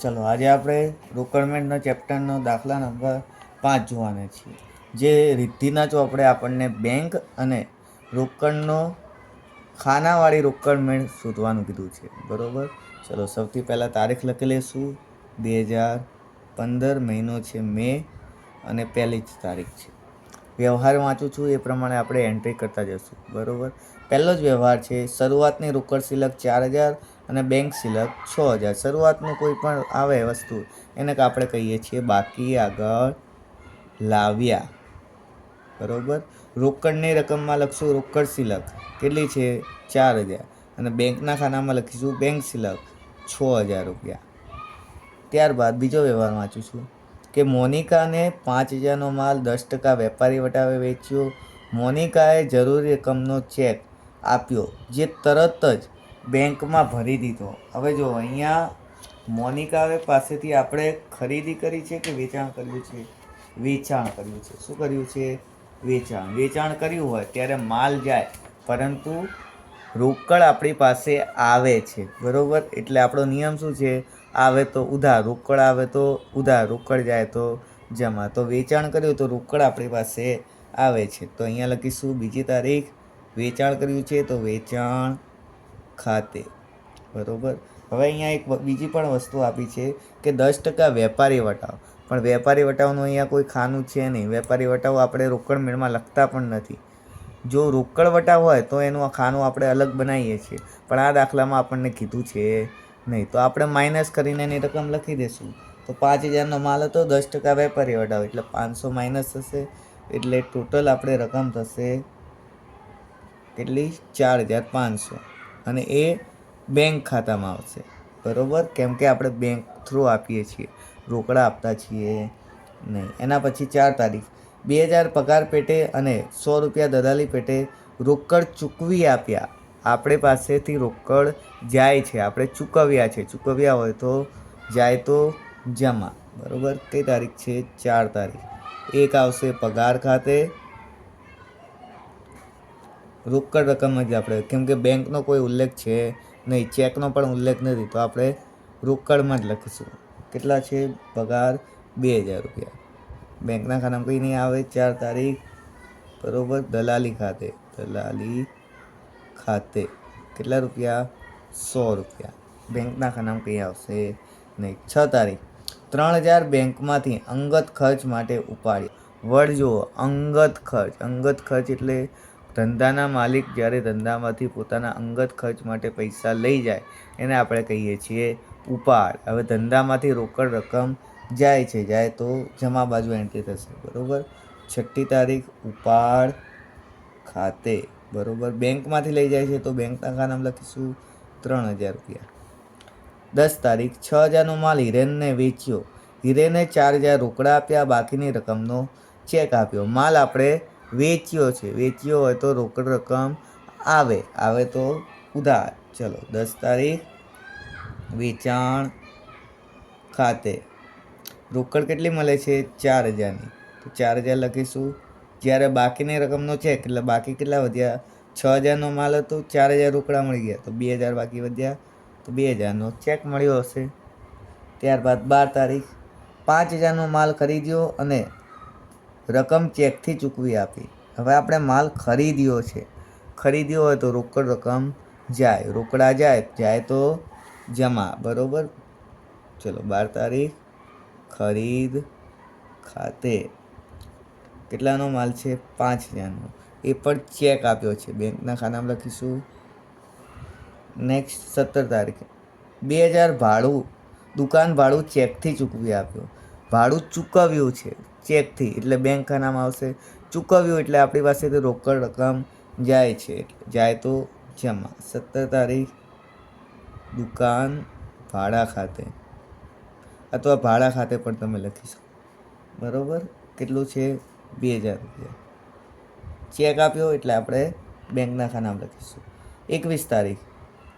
ચલો આજે આપણે રોકડમેન્ટનો ચેપ્ટરનો દાખલા નંબર 5 જોવાના છીએ. જે રિદ્ધિના ચોપડે આપણને બેંક અને રોકડનો ખાનાવાળી રોકડમેન્ટ શોધવાનું કીધું છે. બરાબર, ચલો સૌથી પહેલાં તારીખ લખી લઈશું. 2015 મહિનો છે મે અને પહેલી જ તારીખ છે. વ્યવહાર વાંચું છું એ પ્રમાણે આપણે એન્ટ્રી કરતા જઈશું. બરાબર, પહેલો જ વ્યવહાર છે શરૂઆતની રોકડ શિલક 4000 અને બેંક શિલક 6000. શરૂઆતનું કોઈ પણ આવે વસ્તુ એને આપણે કહીએ છીએ બાકી આગળ લાવ્યા. બરાબર, રોકડની રકમમાં લખશું રોકડ શિલક કેટલી છે 4000 અને બેંકના ખાનામાં લખીશું બેંક શિલક 6000 રૂપિયા. ત્યારબાદ બીજો વ્યવહાર વાંચું છું કે મોનિકાને 5000નો માલ 10% વેપારી વટાવે વેચ્યો. મોનિકાએ જરૂરી રકમનો ચેક આપ્યો જે તરત જ બેંકમાં ભરી દીધો. હવે જો અહીંયા મોનિકા પાસેથી આપણે ખરીદી કરી છે કે વેચાણ કર્યું છે? વેચાણ કર્યું છે. શું કર્યું છે? વેચાણ કર્યું હોય ત્યારે માલ જાય પરંતુ રોકડ આપણી પાસે આવે છે. બરાબર, એટલે આપણો નિયમ શું છે? આવે તો ઉધાર, રોકડ આવે તો ઉધાર, રોકડ જાય તો જમા. તો વેચાણ કર્યું તો રોકડ આપણી પાસે આવે છે. તો અહીંયા લખીશું બીજી તારીખ. વેચાણ કર્યું છે તો વેચાણ ખાતે. બરાબર, હવે અહીંયા એક બીજી પણ વસ્તુ આપી છે કે 10% વેપારી વટાવ. પણ વેપારી વટાવનું અહીંયા કોઈ ખાનું છે નહીં. વેપારી વટાવ આપણે રોકડ મેળમાં લખતા પણ નથી. જો રોકડ વટાવ હોય તો એનું આ ખાનું આપણે અલગ બનાવીએ છીએ, પણ આ દાખલામાં આપણને કીધું છે નહીં. તો આપણે માઇનસ કરીને એની રકમ લખી દઈશું. તો 5000નો માલ હતો, 10% વેપારી વટાવ એટલે 500 માઇનસ થશે, એટલે ટોટલ આપણે રકમ થશે કેટલી? 4500 અને એ બેંક ખાતામાં આવશે. બરાબર, કેમ કે આપણે બેંક થ્રુ આપીએ છીએ, રોકડા આપતા છીએ નહીં. એના પછી 4 તારીખ 2000 પગાર પેટે અને 100 રૂપિયા દલાલી પેટે રોકડ ચૂકવી આપ્યા. આપણે પાસેથી રોકડ જાય છે, આપણે ચૂકવ્યા છે. ચૂકવ્યા હોય તો જાય તો જમા. બરાબર, કઈ તારીખ છે? 4 તારીખ. એક આવશે પગાર ખાતે, રોકડ રકમ જ આપણે, કેમ કે બેંકનો કોઈ ઉલ્લેખ છે નહીં, ચેકનો પણ ઉલ્લેખ નથી, તો આપણે રોકડમાં જ લખીશું. કેટલા છે? પગાર 2000 રૂપિયા. બેંકના ખાનામાં કંઈ નહીં આવે. 4 તારીખ. બરાબર, દલાલી ખાતે કેટલા રૂપિયા? 100 રૂપિયા. બેંકના ખાનામાં કંઈ આવશે નહીં. 6 તારીખ 3000 બેંકમાંથી અંગત ખર્ચ માટે ઉપાડ્યા. વર્ડ જુઓ, અંગત ખર્ચ એટલે ધંધાના માલિક જ્યારે ધંધામાંથી પોતાના અંગત ખર્ચ માટે પૈસા લઈ જાય એને આપણે કહીએ છીએ ઉપાડ. હવે ધંધામાંથી રોકડ રકમ જાય તો જમા બાજુ એન્ટ્રી થશે. બરાબર, 6 તારીખ ઉપાડ ખાતે. બરાબર, બેંકમાંથી લઈ જાય છે તો બેંકના ખાનામાં લખીશું 3000 રૂપિયા. 10 તારીખ 6000નો માલ હિરેનને વેચ્યો. હિરેને 4000 રોકડા આપ્યા, બાકીની રકમનો ચેક આપ્યો. માલ આપણે વેચ્યો છે, વેચ્યો હોય તો રોકડ રકમ આવે તો ઉધાર. ચલો 10 તારીખ વેચાણ ખાતે રોકડ કેટલી મળે છે? 4000ની. તો 4000 લખીશું. જ્યારે બાકીની રકમનો ચેક એટલે બાકી કેટલા વધ્યા? 6000નો માલ હતો, 4000 રોકડા મળી ગયા તો 2000 બાકી વધ્યા, તો 2000નો ચેક મળ્યો હશે. ત્યારબાદ 12 તારીખ 5000નો માલ ખરીદ્યો અને રકમ ચેકથી ચૂકવી આપી. હવે આપણે માલ ખરીદ્યો હોય તો રોકડ રકમ જાય, રોકડા જાય તો જમા. બરાબર, ચલો 12 તારીખ ખરીદ ખાતે કેટલાનો માલ છે? 5000નો. એ પણ ચેક આપ્યો છે, બેંકના ખાનામાં લખીશું. નેક્સ્ટ 17 તારીખે 2000 ભાડું, દુકાન ભાડું ચેકથી ચૂકવી આપ્યો. ભાડું ચૂકવ્યું છે ચેકથી એટલે બેંક ખાનામાં આવશે. ચૂકવ્યું એટલે આપણી પાસેથી રોકડ રકમ જાય છે, જાય તો જમા. 17 તારીખ દુકાન ભાડા ખાતે અથવા ભાડા ખાતે પણ તમે લખી શકો. બરાબર, કેટલું છે? 2000 રૂપિયા. ચેક આપ્યો એટલે આપણે બેંકના ખાનામાં લખીશું. 21 તારીખ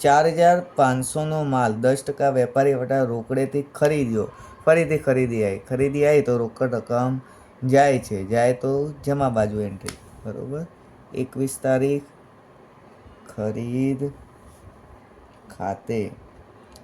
4500નો માલ 10% વેપારી વટા રોકડેથી ખરીદ્યો. ફરીથી ખરીદી આવી તો રોકડ રકમ જાય તો જમા બાજુ એન્ટ્રી. બરાબર, 21 તારીખ ખરીદ ખાતે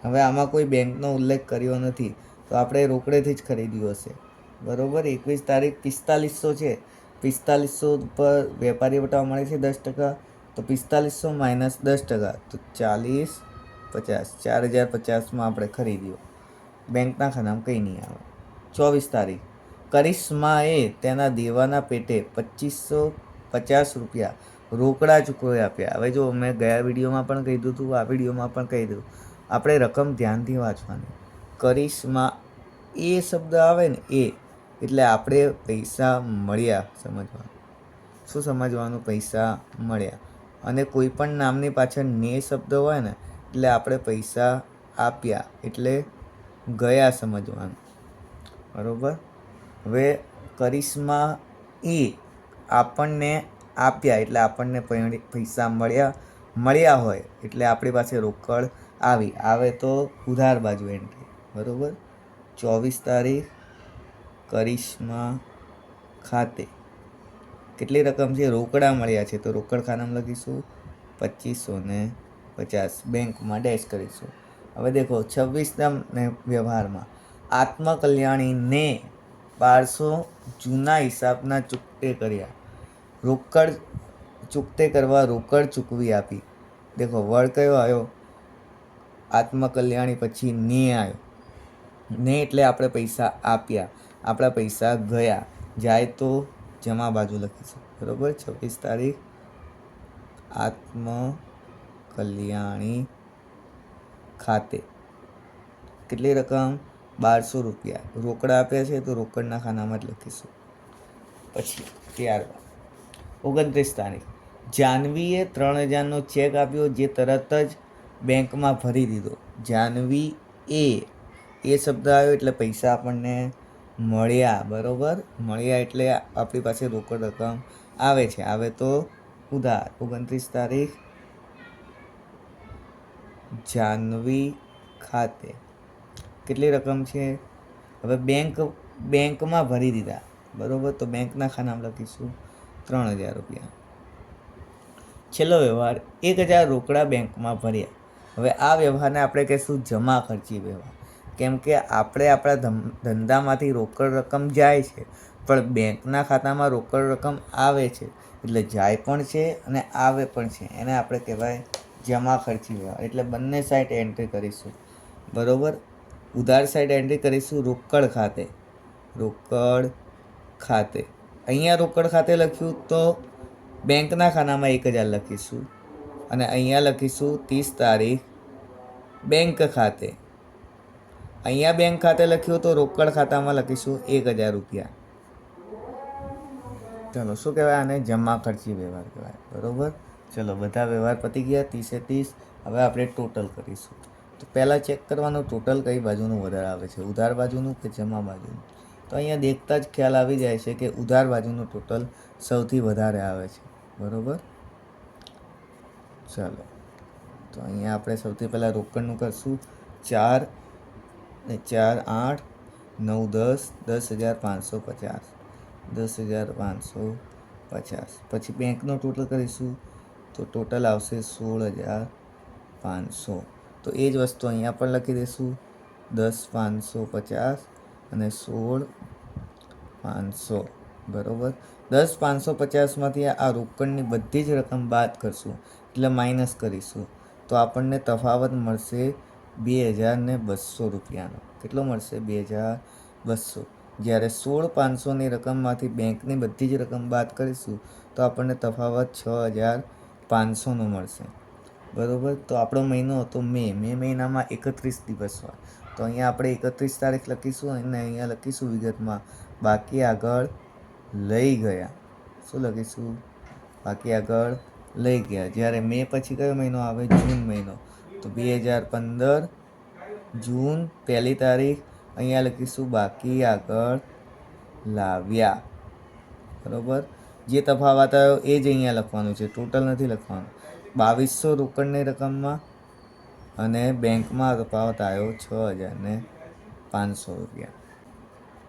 હવે આમાં કોઈ બેંકનો ઉલ્લેખ કર્યો નથી, તો આપણે રોકડેથી જ ખરીદ્યું હશે. બરાબર. 21 તારીખ 4500 છે. 4500 પર વેપારી વટાવ મળે છે 10%, તો 4500 માઇનસ 10%, તો 40 50, 4050માં આપણે ખરીદ્યો. બેંકના ખાનામાં કંઈ નહીં આવે. 24 તારીખ કરિશ્માએ તેના દેવાના પેટે 2550 રૂપિયા રોકડા ચૂકવી આપ્યા. હવે જો મેં ગયા વિડીયોમાં પણ કીધું હતું, આ વિડીયોમાં પણ કહી દઉં, આપણે રકમ ધ્યાનથી વાંચવાની. કરિશ્મા એ શબ્દ આવે ને એ, એટલે આપણે પૈસા મળ્યા સમજવાનું. શું સમજવાનું? પૈસા મળ્યા. અને કોઈ પણ નામની પાછળ ને શબ્દ હોય ને, એટલે આપણે પૈસા આપ્યા એટલે ગયા સમજવાનું. બરાબર. હવે કરિશ્મા એ આપણને આપ્યા એટલે આપણને પૈસા મળ્યા હોય એટલે આપણી પાસે રોકડ આવે તો ઉધાર બાજુ એન્ટ્રી. બરાબર. 24 તારીખ કરિશ્મા ખાતે કેટલી રકમ છે? રોકડા મળ્યા છે, તો રોકડ ખાનામાં લખીશું 2550, બેંકમાં ડેશ કરીશું. હવે દેખો 26ના વ્યવહારમાં આત્મકલ્યાણીને 1200 જૂના હિસાબના ચૂકતે કર્યા. રોકડ ચૂકતે કરવા રોકડ ચૂકવી આપી. દેખો વર્ડ કયો આવ્યો? આત્મકલ્યાણી પછી ને આવ્યો. ને એટલે આપણે પૈસા આપ્યા, આપણા પૈસા ગયા. જાય તો જમા બાજુ લખીશું. બરાબર. 26 તારીખ આત્મકલ્યાણી ખાતે કેટલી રકમ? 1200 રૂપિયા રોકડા આપ્યા છે, તો રોકડના ખાનામાં જ લખીશું. પછી ત્યારબાદ 29 તારીખ જાનવીએ 3000નો ચેક આપ્યો, જે તરત જ બેંકમાં ભરી દીધો. જાનવી એ શબ્દ આવ્યો એટલે પૈસા આપણને મળ્યા. બરાબર. મળ્યા એટલે આપણી પાસે રોકડ રકમ આવે છે, આવે તો ઉધાર. 29 તારીખ જાનવી ખાતે કેટલી રકમ છે? હવે બેંકમાં ભરી દીધા. બરાબર. તો બેંકના ખાનામાં લખીશું 3000 રૂપિયા. છેલ્લો વ્યવહાર 1000 રોકડા બેંકમાં ભર્યા. હવે આ વ્યવહારને આપણે કહીશું જમા ખર્ચી વ્યવહાર, કેમ કે આપણે આપણા ધંધામાંથી રોકડ રકમ જાય છે, પણ બેંકના ખાતામાં રોકડ રકમ આવે છે, એટલે જાય પણ છે અને આવે પણ છે. એને આપણે કહેવાય જમા ખર્ચી વ્યવહાર. એટલે બંને સાઈડ એન્ટ્રી કરીશું. બરાબર. ઉધાર સાઈડ એન્ટ્રી કરીશું રોકડ ખાતે. અહીંયા રોકડ ખાતે લખ્યું તો બેંકના ખાનામાં 1000 લખીશું, અને અહીંયા લખીશું 30 તારીખ બેંક ખાતે. અહીંયા બેંક ખાતે લખ્યું તો રોકડ ખાતામાં લખીશું 1000 રૂપિયા. ચલો શું કહેવાય? આને જમા ખર્ચી વ્યવહાર કહેવાય. બરાબર. ચલો બધા વ્યવહાર પતી ગયા 30 એ 30. હવે આપણે ટોટલ કરીશું. તો પહેલાં ચેક કરવાનું ટોટલ કઈ બાજુનું વધારે આવે છે, ઉધાર બાજુનું કે જમા બાજુનું. તો અહીંયા દેખતા જ ખ્યાલ આવી જાય છે કે ઉધાર બાજુનું ટોટલ સૌથી વધારે આવે છે. બરાબર. ચાલો તો અહીંયા આપણે સૌથી પહેલાં રોકડનું કરશું. 4 ને 4 8 9 10 10,550, 10,550. પછી બેંકનો ટોટલ કરીશું તો ટોટલ આવશે 16,500. તો એ જ વસ્તુ અહીંયા પણ લખી દઈશું 10,550 અને 16,500. બરાબર. 10,550માંથી આ રોકડની બધી જ રકમ બાદ કરશું એટલે માઇનસ કરીશું, તો આપણને તફાવત મળશે 2,200 રૂપિયાનો. કેટલો મળશે? 2,200. જ્યારે 16,500ની રકમમાંથી બેંકની બધી જ રકમ બાદ કરીશું તો આપણને તફાવત 6,500નો મળશે. બરાબર. તો આપણો મહિનો હતો મે મહિનામાં 31 દિવસ હોય, તો અહીંયા આપણે 31 તારીખ લખીશું અને અહીંયા લખીશું વિગતમાં બાકી આગળ લઈ ગયા. શું લખીશું? બાકી આગળ લઈ ગયા. જ્યારે મે પછી કયો મહિનો આવે? જૂન મહિનો. તો 2015 જૂન 1 તારીખ અહીંયા લખીશું બાકી આગળ લાવ્યા. બરાબર. જે તફાવત આવ્યો એ જ અહીંયા લખવાનું છે, ટોટલ નથી લખવાનું. 2200 રોકડની રકમમાં અને બેંકમાં તફાવત આવ્યો 6,500 રૂપિયા.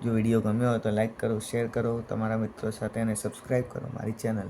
જો વિડીયો ગમ્યો હોય તો લાઈક કરો, શેર કરો તમારા મિત્રો સાથે અને સબસ્ક્રાઈબ કરો મારી ચેનલ.